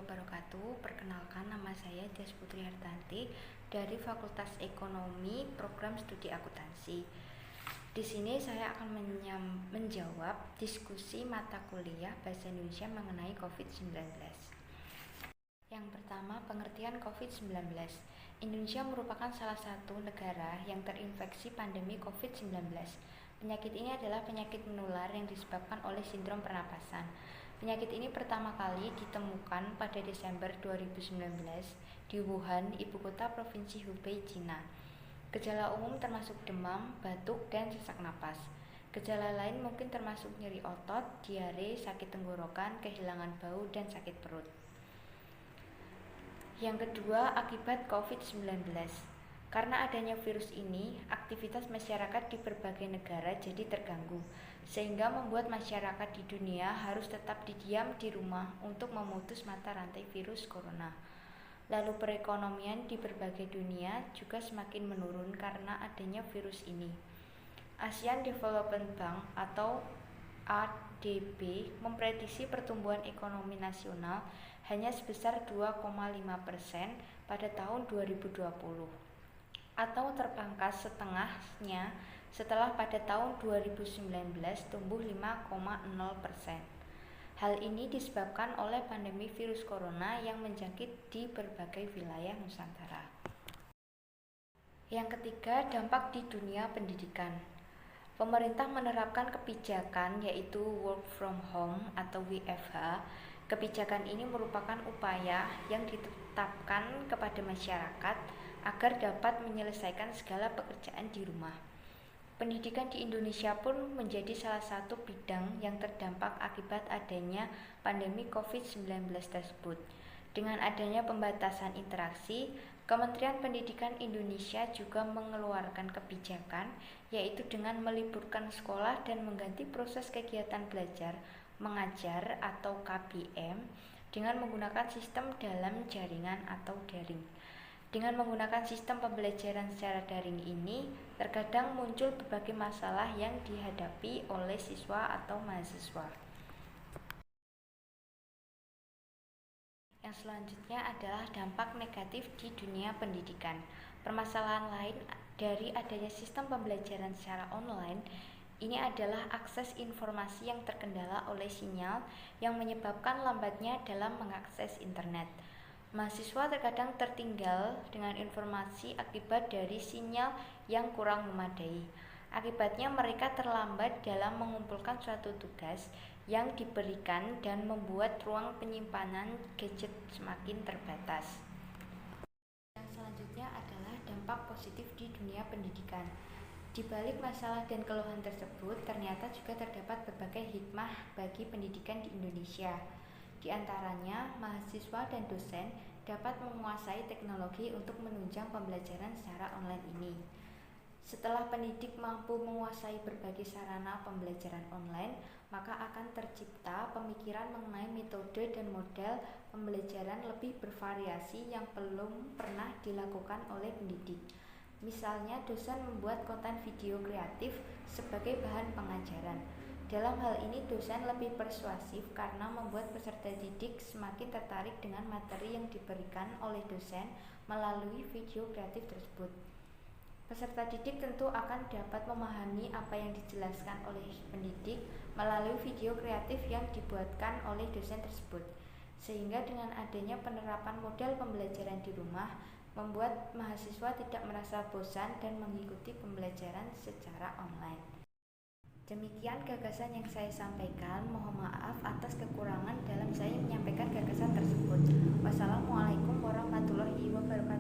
wabarakatuh. Perkenalkan, nama saya Des Putri Hartanti dari Fakultas Ekonomi Program Studi Akuntansi. Di sini saya akan menjawab diskusi mata kuliah Bahasa Indonesia mengenai COVID-19. Yang pertama, pengertian COVID-19. Indonesia merupakan salah satu negara yang terinfeksi pandemi COVID-19. Penyakit ini adalah penyakit menular yang disebabkan oleh sindrom pernapasan. Penyakit ini pertama kali ditemukan pada Desember 2019 di Wuhan, ibu kota provinsi Hubei, Cina. Gejala umum termasuk demam, batuk, dan sesak napas. Gejala lain mungkin termasuk nyeri otot, diare, sakit tenggorokan, kehilangan bau, dan sakit perut. Yang kedua, akibat COVID-19. Karena adanya virus ini, aktivitas masyarakat di berbagai negara jadi terganggu, sehingga membuat masyarakat di dunia harus tetap diam di rumah untuk memutus mata rantai virus corona. Lalu perekonomian di berbagai dunia juga semakin menurun karena adanya virus ini. Asian Development Bank atau ADB memprediksi pertumbuhan ekonomi nasional hanya sebesar 2,5% pada tahun 2020. Atau terpangkas setengahnya setelah pada tahun 2019 tumbuh 5,0%. Hal ini disebabkan oleh pandemi virus corona yang menjangkit di berbagai wilayah Nusantara. Yang ketiga, dampak di dunia pendidikan. Pemerintah menerapkan kebijakan yaitu work from home atau WFH. Kebijakan ini merupakan upaya yang ditetapkan kepada masyarakat agar dapat menyelesaikan segala pekerjaan di rumah. Pendidikan di Indonesia pun menjadi salah satu bidang yang terdampak akibat adanya pandemi COVID-19 tersebut. Dengan adanya pembatasan interaksi, Kementerian Pendidikan Indonesia juga mengeluarkan kebijakan yaitu dengan meliburkan sekolah dan mengganti proses kegiatan belajar mengajar atau KBM dengan menggunakan sistem dalam jaringan atau daring. Dengan menggunakan sistem pembelajaran secara daring ini, terkadang muncul berbagai masalah yang dihadapi oleh siswa atau mahasiswa. Yang selanjutnya adalah dampak negatif di dunia pendidikan. Permasalahan lain dari adanya sistem pembelajaran secara online ini adalah akses informasi yang terkendala oleh sinyal yang menyebabkan lambatnya dalam mengakses internet. Mahasiswa terkadang tertinggal dengan informasi akibat dari sinyal yang kurang memadai. Akibatnya mereka terlambat dalam mengumpulkan suatu tugas yang diberikan dan membuat ruang penyimpanan gadget semakin terbatas. Yang selanjutnya adalah dampak positif di dunia pendidikan. Di balik masalah dan keluhan tersebut, ternyata juga terdapat berbagai hikmah bagi pendidikan di Indonesia. Di antaranya, mahasiswa dan dosen dapat menguasai teknologi untuk menunjang pembelajaran secara online ini. Setelah pendidik mampu menguasai berbagai sarana pembelajaran online, maka akan tercipta pemikiran mengenai metode dan model pembelajaran lebih bervariasi yang belum pernah dilakukan oleh pendidik. Misalnya, dosen membuat konten video kreatif sebagai bahan pengajaran. Dalam hal ini, dosen lebih persuasif karena membuat peserta didik semakin tertarik dengan materi yang diberikan oleh dosen melalui video kreatif tersebut. Peserta didik tentu akan dapat memahami apa yang dijelaskan oleh pendidik melalui video kreatif yang dibuatkan oleh dosen tersebut. Sehingga dengan adanya penerapan model pembelajaran di rumah, membuat mahasiswa tidak merasa bosan dan mengikuti pembelajaran secara online. Demikian gagasan yang saya sampaikan. Mohon maaf atas kekurangan dalam saya menyampaikan gagasan tersebut. Wassalamualaikum warahmatullahi wabarakatuh.